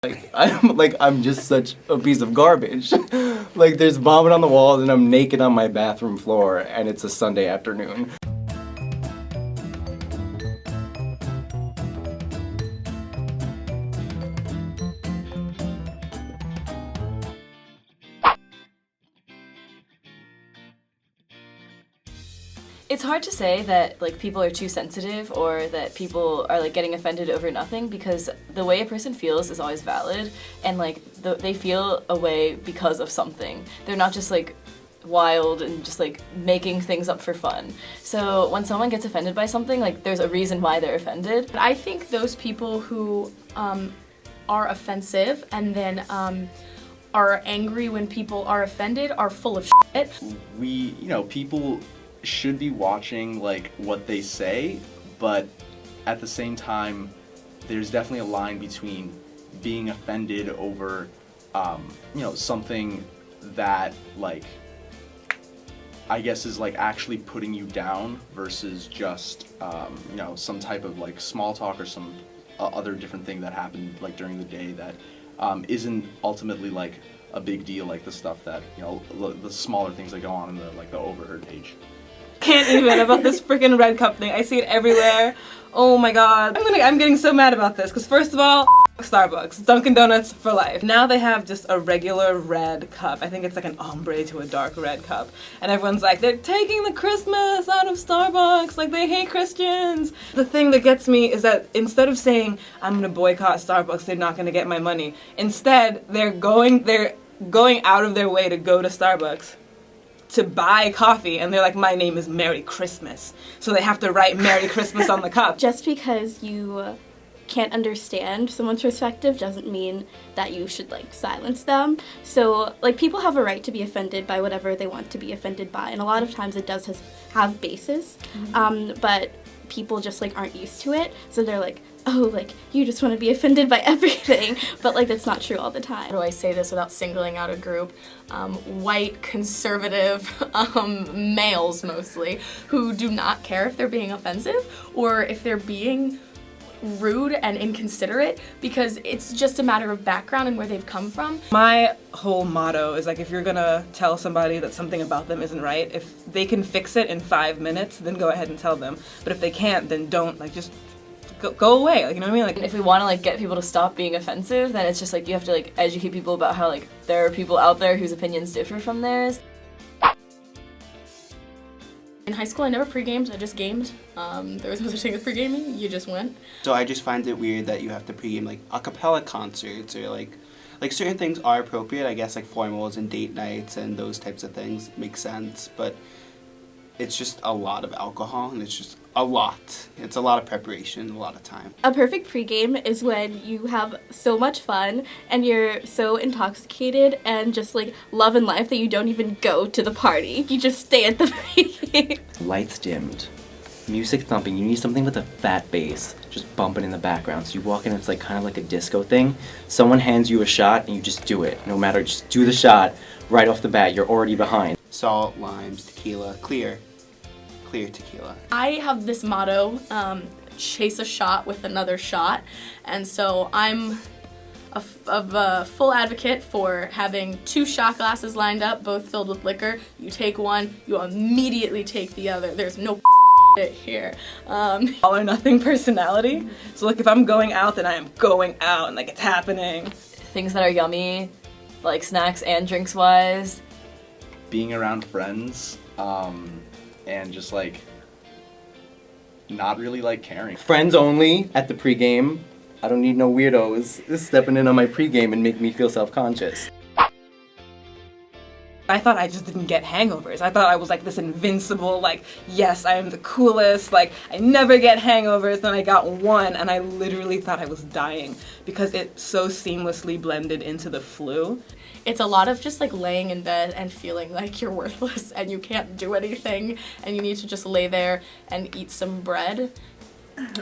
I'm just such a piece of garbage. Like there's vomit on the walls and I'm naked on my bathroom floor and it's a Sunday afternoon. It's hard to say that like people are too sensitive or that people are like getting offended over nothing, because the way a person feels is always valid, and like they feel a way because of something. They're not just like wild and just like making things up for fun. So when someone gets offended by something, like there's a reason why they're offended. I think those people who are offensive and then are angry when people are offended are full of shit. People should be watching like what they say, but at the same time there's definitely a line between being offended over something that like I guess is like actually putting you down versus just some type of like small talk or some other different thing that happened like during the day that isn't ultimately like a big deal, like the stuff that the smaller things that go on in the overheard page. Can't even about this freaking red cup thing. I see it everywhere. Oh my god. I'm getting so mad about this because first of all, Starbucks, Dunkin' Donuts for life. Now they have just a regular red cup. I think it's like an ombre to a dark red cup. And everyone's like, they're taking the Christmas out of Starbucks, like they hate Christians. The thing that gets me is that instead of saying, I'm gonna boycott Starbucks, they're not gonna get my money, instead they're going out of their way to go to Starbucks to buy coffee, and they're like, my name is Merry Christmas. So they have to write Merry Christmas on the cup. Just because you can't understand someone's perspective doesn't mean that you should like silence them. So like people have a right to be offended by whatever they want to be offended by, and a lot of times it does have basis, but people just like aren't used to it, so they're like, oh, like you just want to be offended by everything, but like that's not true all the time. How do I say this without singling out a group? White, conservative males mostly, who do not care if they're being offensive or if they're being rude and inconsiderate, because it's just a matter of background and where they've come from. My whole motto is like, if you're gonna tell somebody that something about them isn't right, if they can fix it in 5 minutes, then go ahead and tell them. But if they can't, then don't, like just go away, like, you know what I mean? Like, if we want to like get people to stop being offensive, then it's just like you have to like educate people about how like there are people out there whose opinions differ from theirs. In high school I never pre-gamed, I just gamed. There was no such thing as pre-gaming, you just went. So I just find it weird that you have to pre-game like a cappella concerts or like certain things are appropriate, I guess, like formals and date nights and those types of things make sense, but it's just a lot of alcohol and it's just a lot. It's a lot of preparation, a lot of time. A perfect pregame is when you have so much fun and you're so intoxicated and just like love in life that you don't even go to the party. You just stay at the pregame. Lights dimmed, music thumping. You need something with a fat bass just bumping in the background. So you walk in, it's like kind of like a disco thing. Someone hands you a shot and you just do it. No matter, just do the shot right off the bat. You're already behind. Salt, limes, tequila, clear tequila. I have this motto, chase a shot with another shot, and so I'm a full advocate for having 2 shot glasses lined up, both filled with liquor. You take one, you immediately take the other. There's no shit here. All or nothing personality. So like if I'm going out, then I am going out and like it's happening. Things that are yummy, like snacks and drinks wise. Being around friends, and just like not really like caring. Friends only at the pregame. I don't need no weirdos stepping in on my pregame and make me feel self-conscious. I thought I just didn't get hangovers. I thought I was like this invincible, like, yes, I am the coolest, like, I never get hangovers. Then I got one and I literally thought I was dying because it so seamlessly blended into the flu. It's a lot of just like laying in bed and feeling like you're worthless and you can't do anything and you need to just lay there and eat some bread.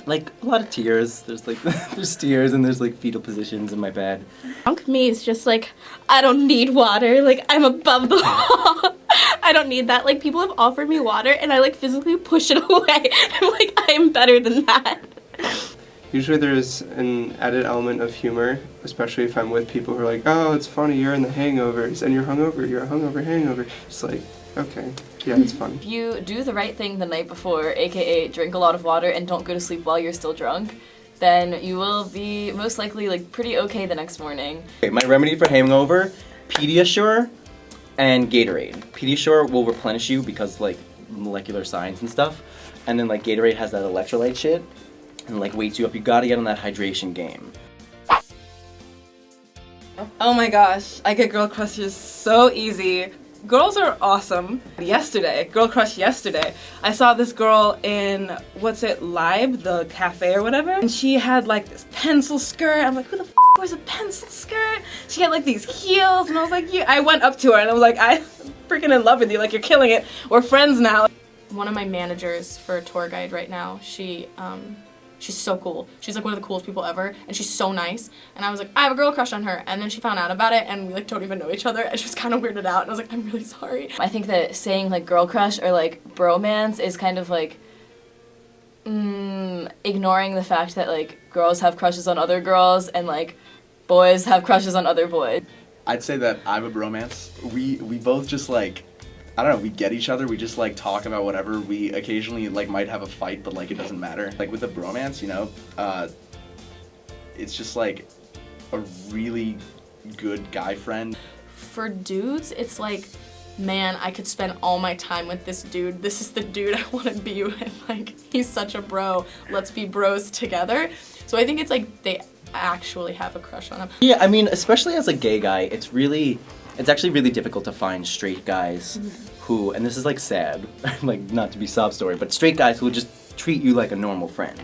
Like a lot of tears. There's like there's tears and there's like fetal positions in my bed. Drunk me is just like, I don't need water, like I'm above the law. I don't need that. Like people have offered me water and I like physically push it away. I'm like, I am better than that. Usually there's an added element of humor, especially if I'm with people who are like, oh, it's funny, you're in the Hangovers, and you're hungover, you're a hungover hangover. It's like, okay, yeah, it's funny. If you do the right thing the night before, aka drink a lot of water and don't go to sleep while you're still drunk, then you will be most likely like pretty okay the next morning. Okay, my remedy for hangover, Pediasure and Gatorade. Pediasure will replenish you because like molecular science and stuff, and then like Gatorade has that electrolyte shit and like wakes you up. You gotta get on that hydration game. Oh my gosh, I get girl crushes so easy. Girls are awesome. Girl crush yesterday, I saw this girl in, Libe, the cafe or whatever, and she had like this pencil skirt. I'm like, who the f wears a pencil skirt? She had like these heels, and I was like, yeah. I went up to her and I was like, I'm freaking in love with you, like you're killing it. We're friends now. One of my managers for a tour guide right now, she's so cool. She's like one of the coolest people ever, and she's so nice. And I was like, I have a girl crush on her. And then she found out about it, and we like don't even know each other, and she was kind of weirded out. And I was like, I'm really sorry. I think that saying like girl crush or like bromance is kind of like ignoring the fact that like girls have crushes on other girls and like boys have crushes on other boys. I'd say that I'm a bromance. We both just like, I don't know, we get each other, we just like talk about whatever. We occasionally like might have a fight, but like it doesn't matter. Like with a bromance, you know, it's just like a really good guy friend. For dudes, it's like, man, I could spend all my time with this dude. This is the dude I want to be with. Like, he's such a bro. Let's be bros together. So I think it's like they actually have a crush on him. Yeah, I mean, especially as a gay guy, it's actually really difficult to find straight guys who, and this is like sad, like not to be sob story, but straight guys who will just treat you like a normal friend.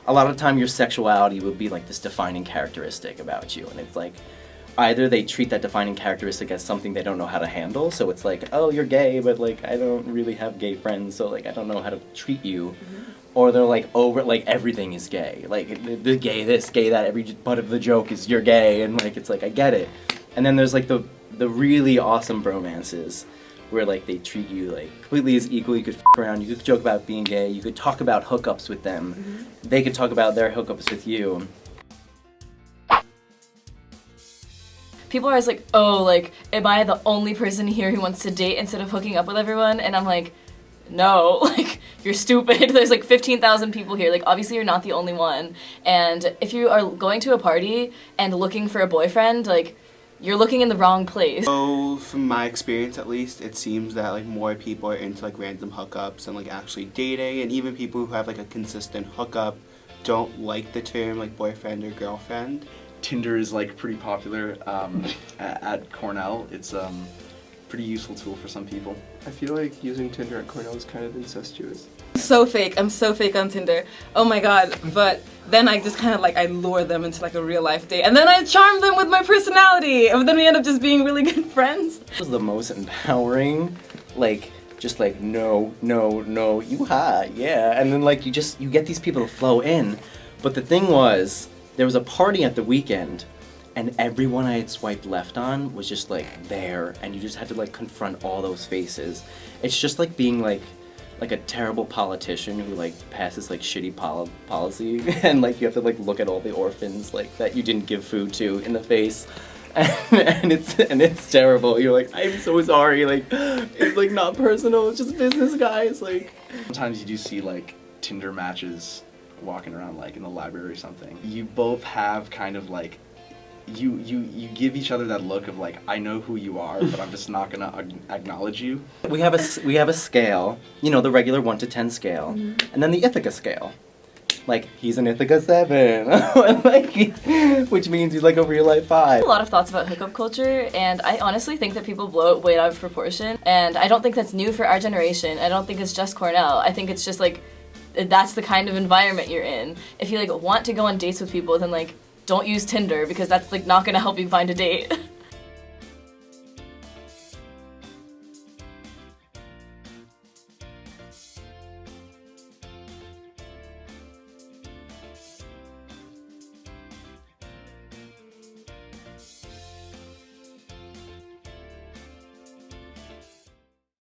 A lot of the time your sexuality will be like this defining characteristic about you, and it's like either they treat that defining characteristic as something they don't know how to handle, so it's like, oh, you're gay, but like I don't really have gay friends, so like I don't know how to treat you. Or they're like over, like everything is gay, like the gay this, gay that, every butt of the joke is you're gay, and like it's like I get it. And then there's like the really awesome bromances where like they treat you like completely as equal. You could f around, you could joke about being gay, you could talk about hookups with them, they could talk about their hookups with you. People are always like, oh, like, am I the only person here who wants to date instead of hooking up with everyone? And I'm like, no, like, you're stupid. There's like 15,000 people here. Like, obviously you're not the only one. And if you are going to a party and looking for a boyfriend, like, you're looking in the wrong place. So, from my experience at least, it seems that like more people are into like random hookups and like actually dating, and even people who have like a consistent hookup don't like the term like boyfriend or girlfriend. Tinder is like pretty popular at Cornell. It's pretty useful tool for some people. I feel like using Tinder at Cornell is kind of incestuous. So fake. I'm so fake on Tinder. Oh my god. But then I just kind of like, I lure them into like a real life date. And then I charm them with my personality. And then we end up just being really good friends. It was the most empowering, like, just like, no, you hot, yeah. And then like, you get these people to flow in. But the thing was, there was a party at the weekend, and everyone I had swiped left on was just like there, and you just had to like confront all those faces. It's just like being like a terrible politician who like passes like shitty policy, and like you have to like look at all the orphans like that you didn't give food to in the face, and it's terrible. You're like, I'm so sorry, like it's like not personal, it's just business, guys. Like sometimes you do see like Tinder matches walking around like in the library or something. You both have kind of like you give each other that look of like, I know who you are, but I'm just not gonna acknowledge you. We have a scale, you know, the regular 1 to 10 scale, and then the Ithaca scale. Like, he's an Ithaca 7, like, which means he's like a real life 5. A lot of thoughts about hookup culture, and I honestly think that people blow it way out of proportion, and I don't think that's new for our generation. I don't think it's just Cornell. I think it's just like, that's the kind of environment you're in. If you like want to go on dates with people, then like don't use Tinder, because that's like not gonna help you find a date.